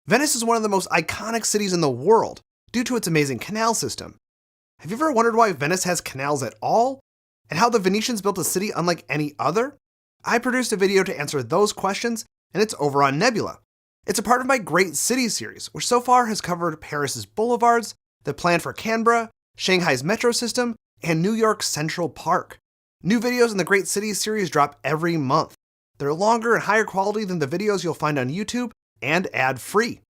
Venice is one of the most iconic cities in the world due to its amazing canal system. Have you ever wondered why Venice has canals at all? And how the Venetians built a city unlike any other? I produced a video to answer those questions, and it's over on Nebula. It's a part of my Great Cities series, which so far has covered Paris's boulevards, the plan for Canberra, Shanghai's metro system, and New York's Central Park. New videos in the Great Cities series drop every month. They're longer and higher quality than the videos you'll find on YouTube, and ad-free.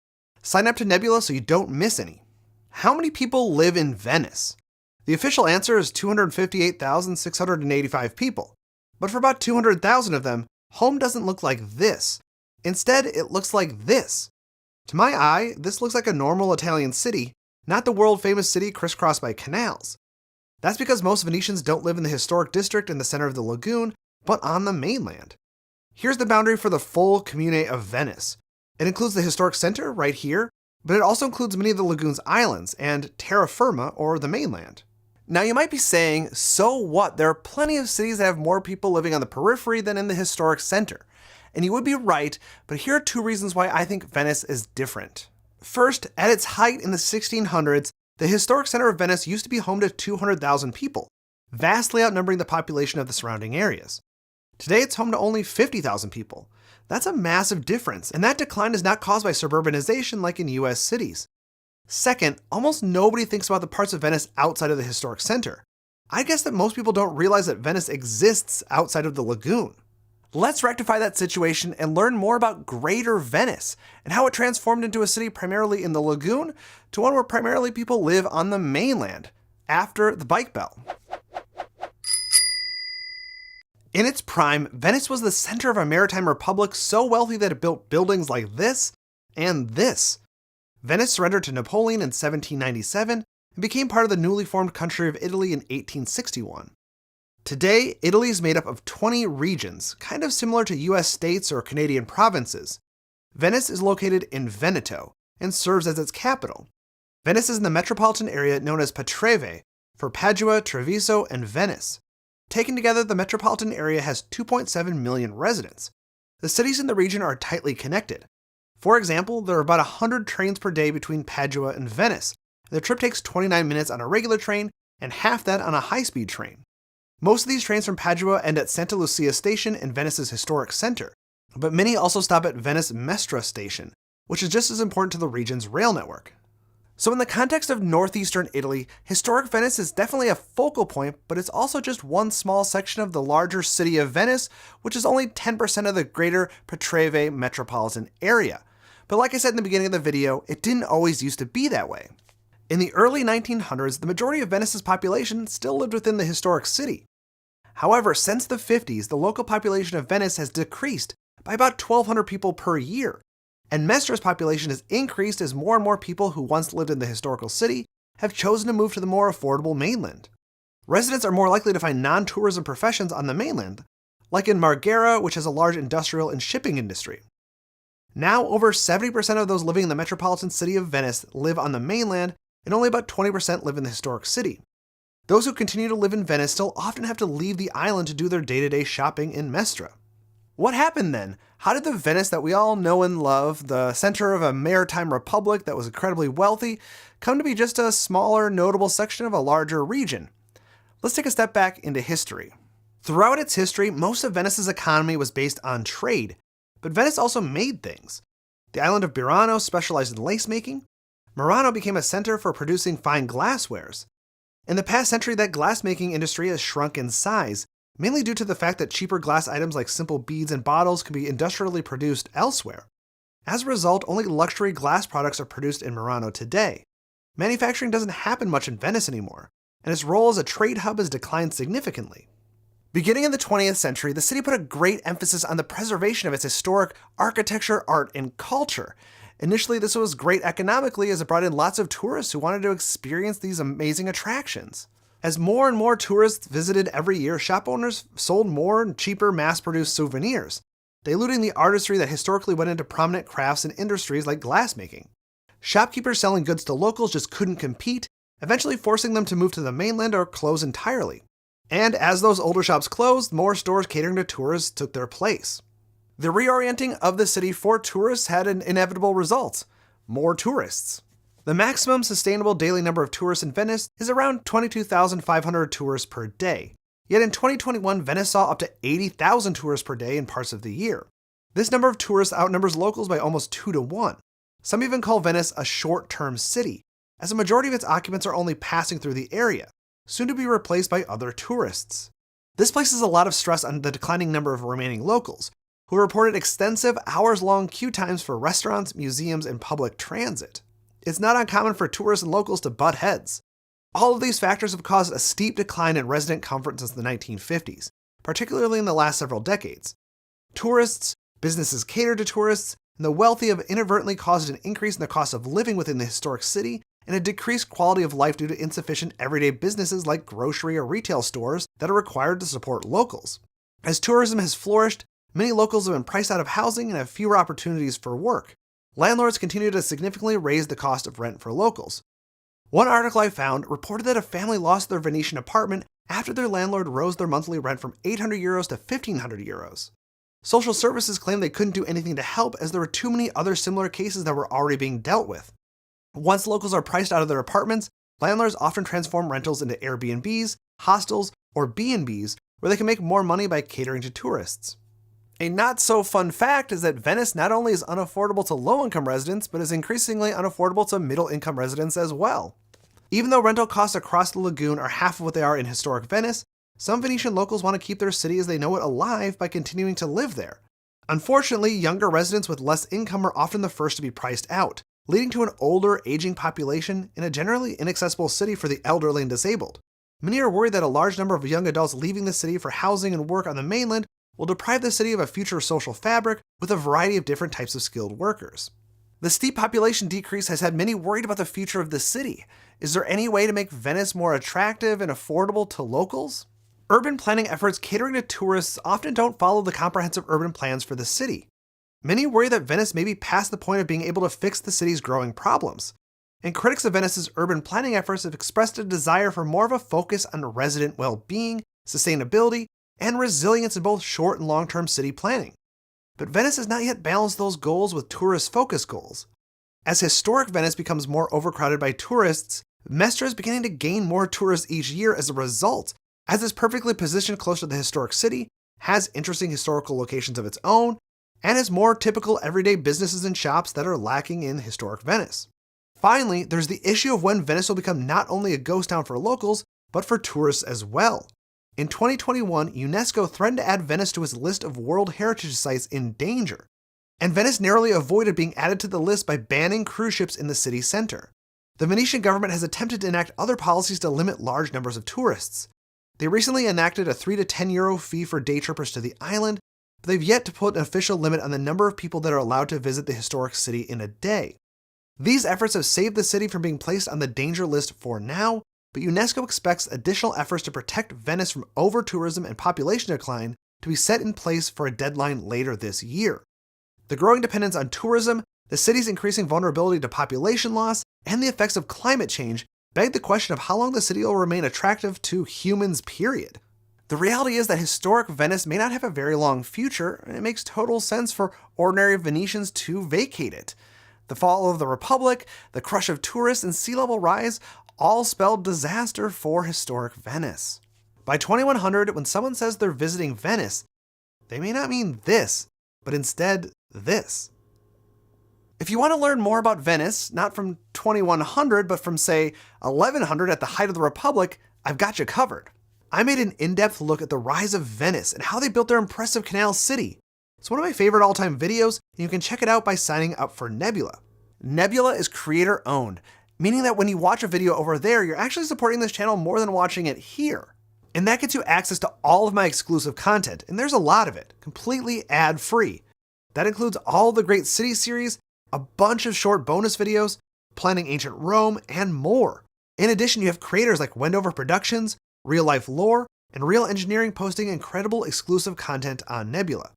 Sign up to Nebula so you don't miss any. How many people live in Venice? The official answer is 258,685 people. But for about 200,000 of them, home doesn't look like this. Instead, it looks like this. To my eye, this looks like a normal Italian city, not the world-famous city crisscrossed by canals. That's because most Venetians don't live in the historic district in the center of the lagoon, but on the mainland. Here's the boundary for the full Comune of Venice. It includes the historic center right here, but it also includes many of the lagoon's islands and terra firma, or the mainland. Now you might be saying, so what? There are plenty of cities that have more people living on the periphery than in the historic center. And you would be right, but here are two reasons why I think Venice is different. First, at its height in the 1600s, the historic center of Venice used to be home to 200,000 people, vastly outnumbering the population of the surrounding areas. Today it's home to only 50,000 people. That's a massive difference, and that decline is not caused by suburbanization like in US cities. Second, almost nobody thinks about the parts of Venice outside of the historic center. I guess that most people don't realize that Venice exists outside of the lagoon. Let's rectify that situation and learn more about Greater Venice and how it transformed into a city primarily in the lagoon to one where primarily people live on the mainland after the bike belt. In its prime, Venice was the center of a maritime republic so wealthy that it built buildings like this and this. Venice surrendered to Napoleon in 1797 and became part of the newly formed country of Italy in 1861. Today, Italy is made up of 20 regions, kind of similar to US states or Canadian provinces. Venice is located in Veneto and serves as its capital. Venice is in the metropolitan area known as Patreve for Padua, Treviso, and Venice. Taken together, the metropolitan area has 2.7 million residents. The cities in the region are tightly connected. For example, there are about 100 trains per day between Padua and Venice. The trip takes 29 minutes on a regular train and half that on a high-speed train. Most of these trains from Padua end at Santa Lucia Station in Venice's historic center, but many also stop at Venice Mestra Station, which is just as important to the region's rail network. So in the context of northeastern Italy, historic Venice is definitely a focal point, but it's also just one small section of the larger city of Venice, which is only 10% of the greater Patreve metropolitan area. But like I said in the beginning of the video, it didn't always used to be that way. In the early 1900s, the majority of Venice's population still lived within the historic city. However, since the 50s, the local population of Venice has decreased by about 1,200 people per year, and Mestra's population has increased as more and more people who once lived in the historical city have chosen to move to the more affordable mainland. Residents are more likely to find non-tourism professions on the mainland, like in Marghera, which has a large industrial and shipping industry. Now, over 70% of those living in the metropolitan city of Venice live on the mainland, and only about 20% live in the historic city. Those who continue to live in Venice still often have to leave the island to do their day-to-day shopping in Mestra. What happened then? How did the Venice that we all know and love, the center of a maritime republic that was incredibly wealthy, come to be just a smaller, notable section of a larger region? Let's take a step back into history. Throughout its history, most of Venice's economy was based on trade, but Venice also made things. The island of Burano specialized in lace making. Murano became a center for producing fine glasswares. In the past century, that glassmaking industry has shrunk in size, mainly due to the fact that cheaper glass items like simple beads and bottles can be industrially produced elsewhere. As a result, only luxury glass products are produced in Murano today. Manufacturing doesn't happen much in Venice anymore, and its role as a trade hub has declined significantly. Beginning in the 20th century, the city put a great emphasis on the preservation of its historic architecture, art, and culture. Initially, this was great economically as it brought in lots of tourists who wanted to experience these amazing attractions. As more and more tourists visited every year, shop owners sold more and cheaper mass-produced souvenirs, diluting the artistry that historically went into prominent crafts and industries like glassmaking. Shopkeepers selling goods to locals just couldn't compete, eventually forcing them to move to the mainland or close entirely. And as those older shops closed, more stores catering to tourists took their place. The reorienting of the city for tourists had an inevitable result. more tourists. The maximum sustainable daily number of tourists in Venice is around 22,500 tourists per day. Yet in 2021, Venice saw up to 80,000 tourists per day in parts of the year. This number of tourists outnumbers locals by almost 2 to 1. Some even call Venice a short-term city, as a majority of its occupants are only passing through the area, soon to be replaced by other tourists. This places a lot of stress on the declining number of remaining locals, who reported extensive hours-long queue times for restaurants, museums, and public transit. It's not uncommon for tourists and locals to butt heads. All of these factors have caused a steep decline in resident comfort since the 1950s, particularly in the last several decades. Tourists, businesses cater to tourists, and the wealthy have inadvertently caused an increase in the cost of living within the historic city and a decreased quality of life due to insufficient everyday businesses like grocery or retail stores that are required to support locals. As tourism has flourished, many locals have been priced out of housing and have fewer opportunities for work. Landlords continue to significantly raise the cost of rent for locals. One article I found reported that a family lost their Venetian apartment after their landlord rose their monthly rent from 800 euros to 1,500 euros. Social services claimed they couldn't do anything to help as there were too many other similar cases that were already being dealt with. Once locals are priced out of their apartments, landlords often transform rentals into Airbnbs, hostels, or B&Bs where they can make more money by catering to tourists. A not-so-fun fact is that Venice not only is unaffordable to low-income residents, but is increasingly unaffordable to middle-income residents as well. Even though rental costs across the lagoon are half of what they are in historic Venice, some Venetian locals want to keep their city as they know it alive by continuing to live there. Unfortunately, younger residents with less income are often the first to be priced out, leading to an older, aging population in a generally inaccessible city for the elderly and disabled. Many are worried that a large number of young adults leaving the city for housing and work on the mainland will deprive the city of a future social fabric with a variety of different types of skilled workers. The steep population decrease has had many worried about the future of the city. Is there any way to make Venice more attractive and affordable to locals? Urban planning efforts catering to tourists often don't follow the comprehensive urban plans for the city. Many worry that Venice may be past the point of being able to fix the city's growing problems. And critics of Venice's urban planning efforts have expressed a desire for more of a focus on resident well-being, sustainability, and resilience in both short and long-term city planning. But Venice has not yet balanced those goals with tourist-focused goals. As historic Venice becomes more overcrowded by tourists, Mestre is beginning to gain more tourists each year as a result, as it's perfectly positioned close to the historic city, has interesting historical locations of its own, and has more typical everyday businesses and shops that are lacking in historic Venice. Finally, there's the issue of when Venice will become not only a ghost town for locals, but for tourists as well. In 2021, UNESCO threatened to add Venice to its list of World Heritage Sites in danger, and Venice narrowly avoided being added to the list by banning cruise ships in the city center. The Venetian government has attempted to enact other policies to limit large numbers of tourists. They recently enacted a 3 to 10 euro fee for day trippers to the island, but they've yet to put an official limit on the number of people that are allowed to visit the historic city in a day. These efforts have saved the city from being placed on the danger list for now, but UNESCO expects additional efforts to protect Venice from over-tourism and population decline to be set in place for a deadline later this year. The growing dependence on tourism, the city's increasing vulnerability to population loss, and the effects of climate change beg the question of how long the city will remain attractive to humans, period. The reality is that historic Venice may not have a very long future, and it makes total sense for ordinary Venetians to vacate it. The fall of the Republic, the crush of tourists, and sea level rise all spelled disaster for historic Venice. By 2100, when someone says they're visiting Venice, they may not mean this, but instead this. If you want to learn more about Venice, not from 2100, but from, say, 1100 at the height of the Republic, I've got you covered. I made an in-depth look at the rise of Venice and how they built their impressive canal city. It's one of my favorite all-time videos, and you can check it out by signing up for Nebula. Nebula is creator-owned, meaning that when you watch a video over there, you're actually supporting this channel more than watching it here. And that gets you access to all of my exclusive content, and there's a lot of it, completely ad-free. That includes all the great city series, a bunch of short bonus videos, planning ancient Rome, and more. In addition, you have creators like Wendover Productions, Real Life Lore, and Real Engineering posting incredible exclusive content on Nebula.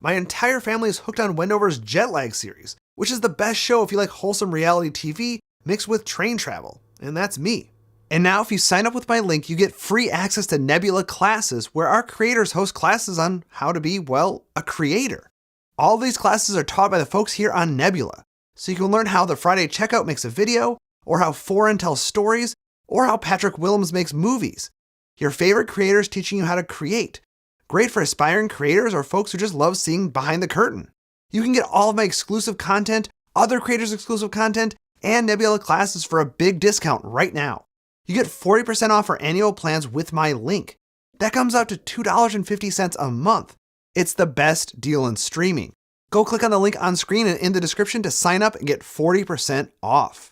My entire family is hooked on Wendover's Jet Lag series, which is the best show if you like wholesome reality TV mixed with train travel, and that's me. And now if you sign up with my link, you get free access to Nebula classes where our creators host classes on how to be, well, a creator. All these classes are taught by the folks here on Nebula. So you can learn how the Friday Checkout makes a video, or how Foreign tells stories, or how Patrick Willems makes movies. Your favorite creators teaching you how to create. Great for aspiring creators or folks who just love seeing behind the curtain. You can get all of my exclusive content, other creators' exclusive content, and Nebula classes for a big discount right now. You get 40% off our annual plans with my link. That comes out to $2.50 a month. It's the best deal in streaming. Go click on the link on screen and in the description to sign up and get 40% off.